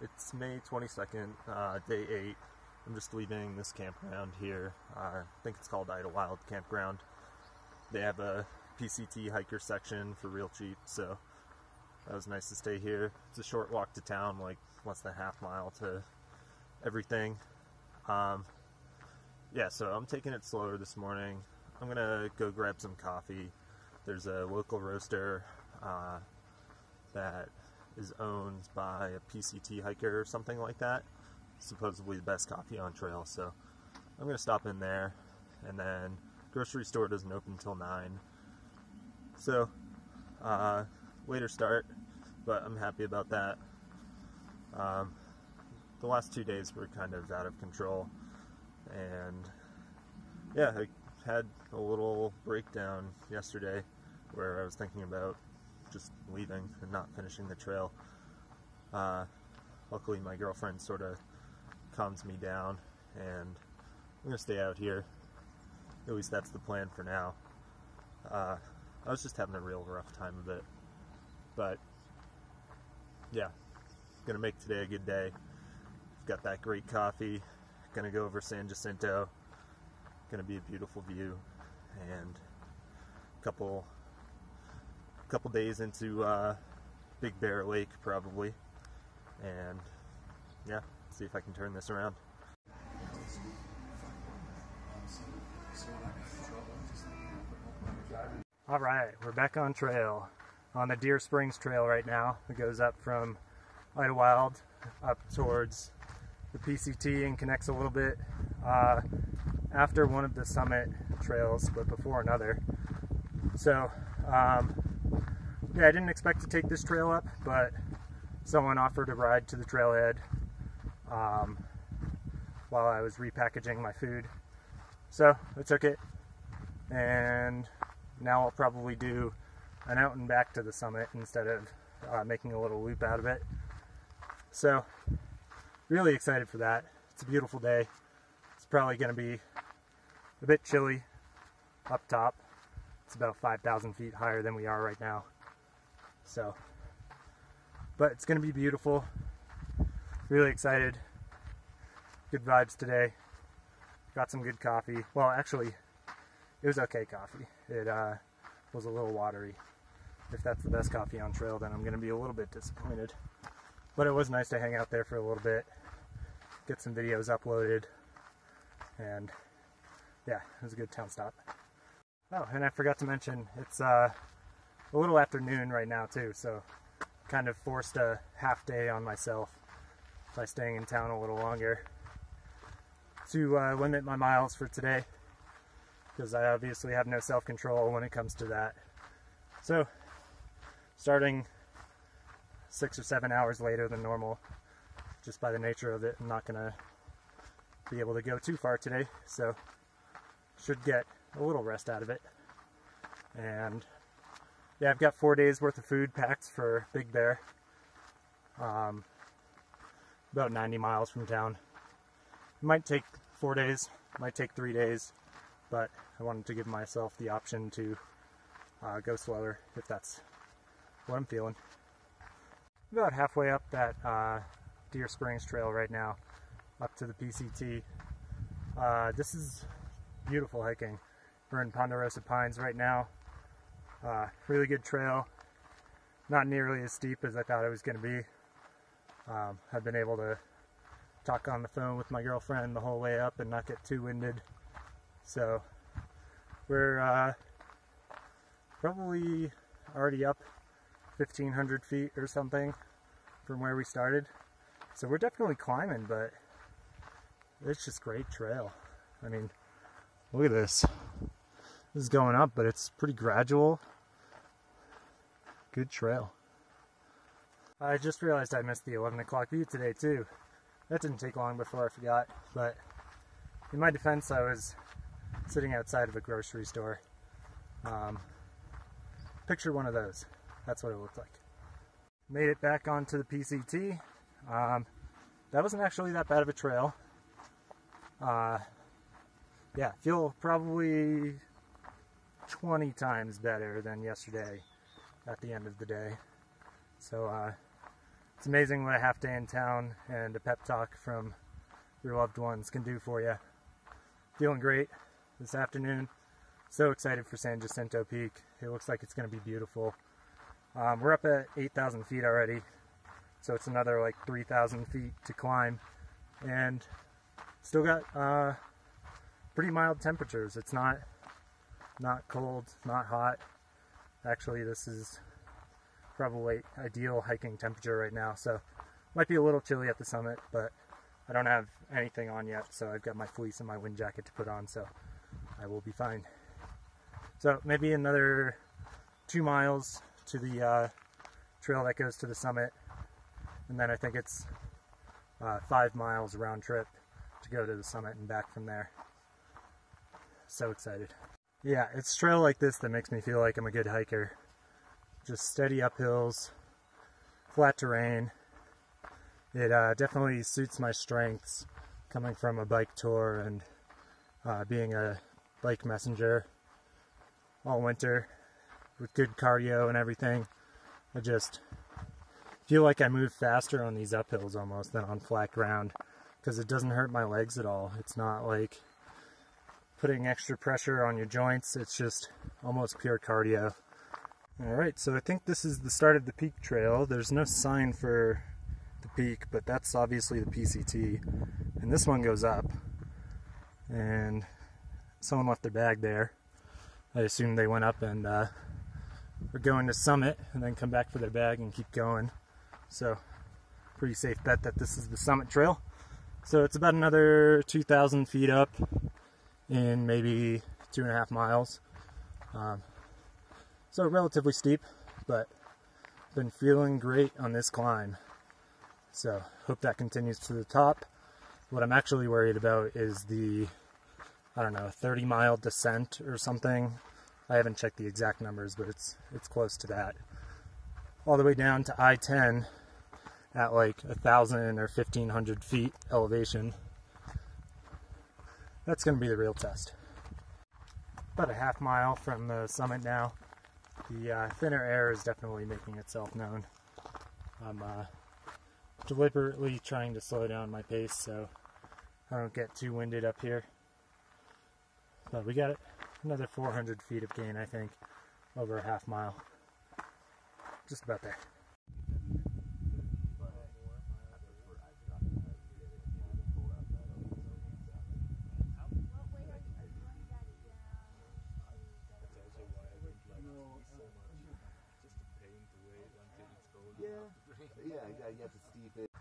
It's May 22nd, day 8. I'm just leaving this campground here. I think it's called Idlewild Campground. They have a PCT hiker section for real cheap, so that was nice to stay here. It's a short walk to town, like less than a half mile to everything. Yeah, so I'm taking it slower this morning. I'm gonna go grab some coffee. There's a local roaster that is owned by a PCT hiker or something like that. Supposedly the best coffee on trail, so I'm gonna stop in there. And then grocery store doesn't open until 9, so later start, but I'm happy about that. The last 2 days were kind of out of control, and yeah, I had a little breakdown yesterday where I was thinking about just leaving and not finishing the trail. Luckily my girlfriend sort of calms me down, and I'm gonna stay out here. At least that's the plan for now. I was just having a real rough time of it, but yeah, gonna make today a good day. Got that great coffee, gonna go over San Jacinto, gonna be a beautiful view, and a couple days into Big Bear Lake probably, and yeah, see if I can turn this around. Alright, we're back on trail, on the Deer Springs Trail right now. It goes up from Idlewild up towards the PCT and connects a little bit after one of the summit trails, but before another. So yeah, I didn't expect to take this trail up, but someone offered a ride to the trailhead while I was repackaging my food, so I took it, and now I'll probably do an out and back to the summit instead of making a little loop out of it. So really excited for that. It's a beautiful day. It's probably going to be a bit chilly up top. It's about 5,000 feet higher than we are right now. So, but it's going to be beautiful. Really excited. Good vibes today. Got some good coffee. Well, actually, it was okay coffee. It was a little watery. If that's the best coffee on trail, then I'm going to be a little bit disappointed. But it was nice to hang out there for a little bit, get some videos uploaded, and yeah, it was a good town stop. Oh, and I forgot to mention, it's a little after noon right now too, so kind of forced a half day on myself by staying in town a little longer to limit my miles for today, because I obviously have no self-control when it comes to that. So starting 6 or 7 hours later than normal, just by the nature of it. I'm not gonna be able to go too far today, so should get a little rest out of it. And yeah, I've got 4 days worth of food packed for Big Bear, about 90 miles from town. It might take 4 days, might take 3 days, but I wanted to give myself the option to go slower if that's what I'm feeling. About halfway up that Deer Springs Trail right now, up to the PCT. This is beautiful hiking. We're in Ponderosa Pines right now. Really good trail. Not nearly as steep as I thought it was going to be. I've been able to talk on the phone with my girlfriend the whole way up and not get too winded. So we're probably already up 1,500 feet or something from where we started. So we're definitely climbing, but it's just great trail. I mean, look at this. This is going up, but it's pretty gradual. Good trail. I just realized I missed the 11 o'clock view today too. That didn't take long before I forgot, but in my defense, I was sitting outside of a grocery store. Picture one of those. That's what it looked like. Made it back onto the PCT. That wasn't actually that bad of a trail. Yeah, feel probably 20 times better than yesterday at the end of the day. So It's amazing what a half day in town and a pep talk from your loved ones can do for you. Feeling great this afternoon. So excited for San Jacinto Peak. It looks like it's going to be beautiful. We're up at 8,000 feet already, so it's another like 3,000 feet to climb, and still got pretty mild temperatures. It's not cold, not hot. Actually, this is probably ideal hiking temperature right now, so might be a little chilly at the summit, but I don't have anything on yet, so I've got my fleece and my wind jacket to put on, so I will be fine. So maybe another 2 miles to the trail that goes to the summit, and then I think it's 5 miles round trip to go to the summit and back from there. So excited. Yeah, it's trail like this that makes me feel like I'm a good hiker. Just steady uphills, flat terrain. It definitely suits my strengths, coming from a bike tour and being a bike messenger all winter with good cardio and everything. I just feel like I move faster on these uphills almost than on flat ground, because it doesn't hurt my legs at all. It's not like putting extra pressure on your joints. It's just almost pure cardio. Alright, so I think this is the start of the peak trail. There's no sign for the peak, but that's obviously the PCT. And this one goes up. And someone left their bag there. I assume they went up and are going to summit and then come back for their bag and keep going. So, pretty safe bet that this is the summit trail. So it's about another 2,000 feet up in maybe 2.5 miles. So relatively steep, but been feeling great on this climb. So hope that continues to the top. What I'm actually worried about is the, I don't know, 30-mile descent or something. I haven't checked the exact numbers, but it's close to that. All the way down to I-10 at like 1,000 or 1,500 feet elevation. That's going to be the real test. About a half mile from the summit now. The thinner air is definitely making itself known. I'm deliberately trying to slow down my pace so I don't get too winded up here. But we got another 400 feet of gain, I think, over a half mile. Just about there.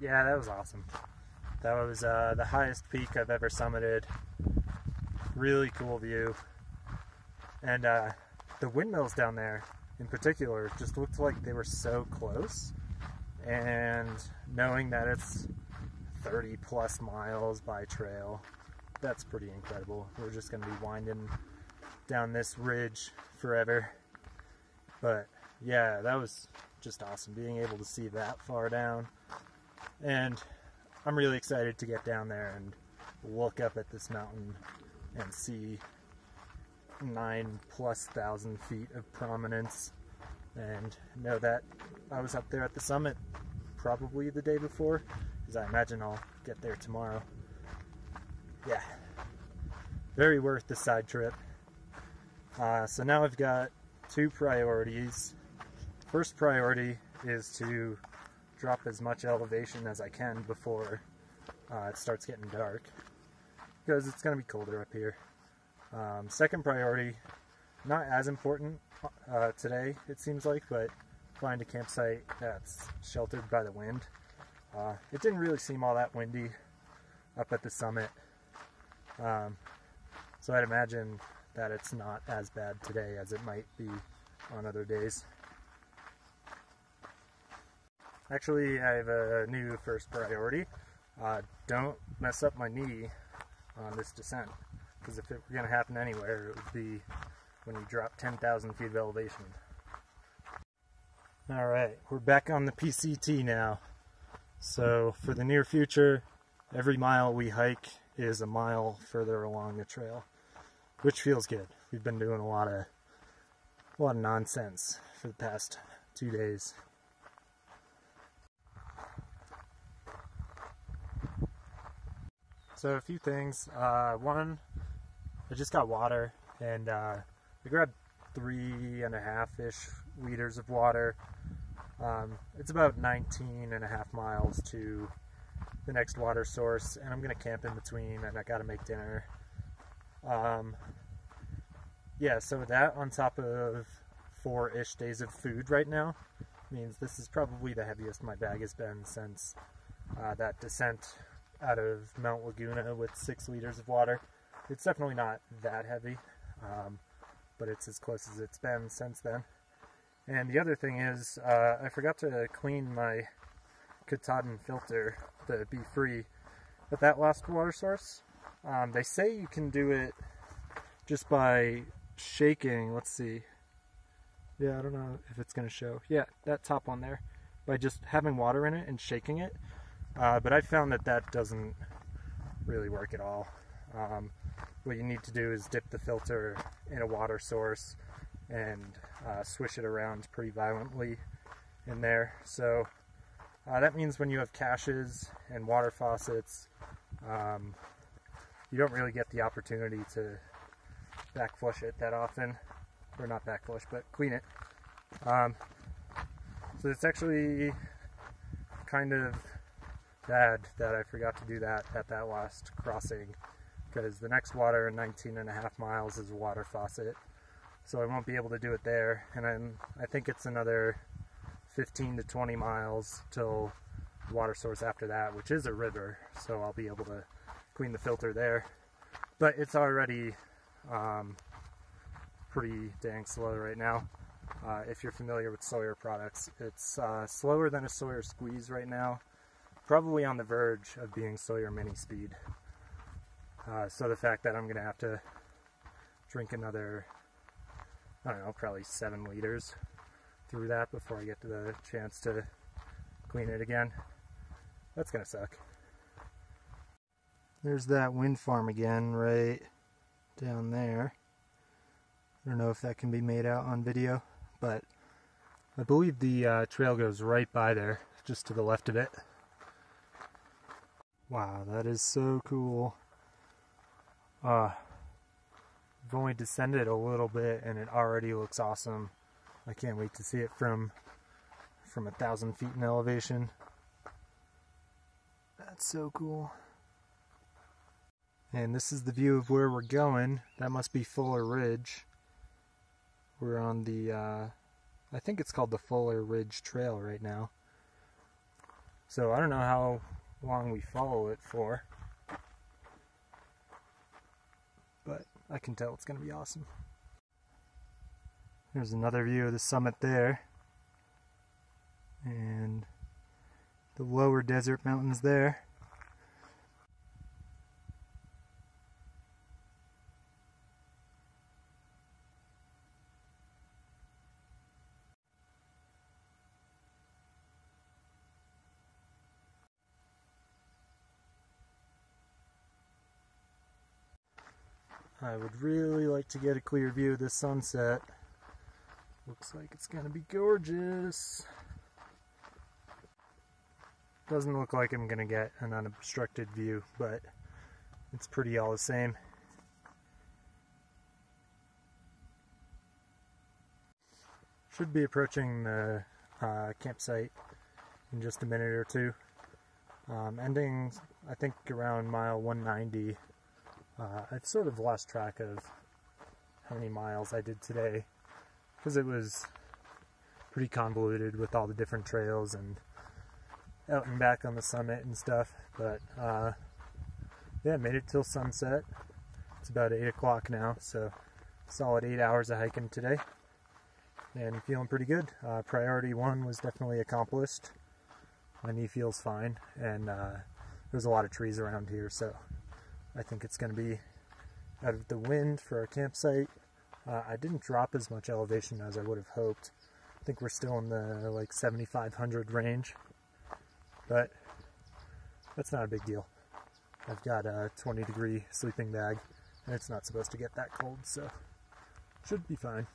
Yeah, that was awesome. That was the highest peak I've ever summited. Really cool view. And the windmills down there in particular just looked like they were so close. And knowing that it's 30 plus miles by trail, that's pretty incredible. We're just going to be winding down this ridge forever. But yeah, that was just awesome, being able to see that far down. And I'm really excited to get down there and look up at this mountain and see 9,000+ feet of prominence, and know that I was up there at the summit probably the day before, because I imagine I'll get there tomorrow. Yeah, very worth the side trip. So now I've got 2 priorities. First priority is to drop as much elevation as I can before it starts getting dark, because it's going to be colder up here. Second priority, not as important today it seems like, but find a campsite that's sheltered by the wind. It didn't really seem all that windy up at the summit, so I'd imagine that it's not as bad today as it might be on other days. Actually, I have a new first priority. Don't mess up my knee on this descent, because if it were going to happen anywhere, it would be when you drop 10,000 feet of elevation. Alright, we're back on the PCT now. So for the near future, every mile we hike is a mile further along the trail, which feels good. We've been doing a lot of nonsense for the past 2 days. So a few things. One, I just got water, and I grabbed 3.5-ish liters of water. It's about 19.5 miles to the next water source, and I'm going to camp in between, and I got to make dinner. Yeah, so that on top of 4-ish days of food right now means this is probably the heaviest my bag has been since that descent out of Mount Laguna with 6 liters of water. It's definitely not that heavy, but it's as close as it's been since then. And the other thing is, I forgot to clean my Katahdin filter, the Be Free, at that last water source. They say you can do it just by shaking. Let's see. Yeah, I don't know if it's going to show. Yeah, that top one there. By just having water in it and shaking it. But I found that that doesn't really work at all. What you need to do is dip the filter in a water source and swish it around pretty violently in there. So that means when you have caches and water faucets, you don't really get the opportunity to back flush it that often. Or not back flush, but clean it. So it's actually kind of bad that I forgot to do that at that last crossing, because the next water in 19.5 miles is a water faucet, so I won't be able to do it there, and I think it's another 15 to 20 miles till the water source after that, which is a river, so I'll be able to clean the filter there. But it's already pretty dang slow right now. If you're familiar with Sawyer products, it's slower than a Sawyer Squeeze right now, probably on the verge of being Sawyer Mini Speed. So the fact that I'm going to have to drink another, I don't know, probably 7 liters through that before I get to the chance to clean it again, that's going to suck. There's that wind farm again right down there. I don't know if that can be made out on video, but I believe the trail goes right by there, just to the left of it. Wow, that is so cool. I've only descended a little bit and it already looks awesome. I can't wait to see it from 1,000 feet in elevation. That's so cool. And this is the view of where we're going. That must be Fuller Ridge. We're on the, I think it's called the Fuller Ridge Trail right now. So I don't know how long we follow it for, but I can tell it's going to be awesome. There's another view of the summit there, and the lower desert mountains there. I would really like to get a clear view of this sunset. Looks like it's gonna be gorgeous. Doesn't look like I'm gonna get an unobstructed view, but it's pretty all the same. Should be approaching the campsite in just a minute or two. Ending, I think, around mile 190. I've sort of lost track of how many miles I did today, because it was pretty convoluted with all the different trails and out and back on the summit and stuff. But yeah, made it till sunset. It's about 8 o'clock now, so solid 8 hours of hiking today, and feeling pretty good. Priority 1 was definitely accomplished. My knee feels fine, and there's a lot of trees around here, so I think it's going to be out of the wind for our campsite. I didn't drop as much elevation as I would have hoped. I think we're still in the like 7,500 range, but that's not a big deal. I've got a 20-degree sleeping bag, and it's not supposed to get that cold, so should be fine.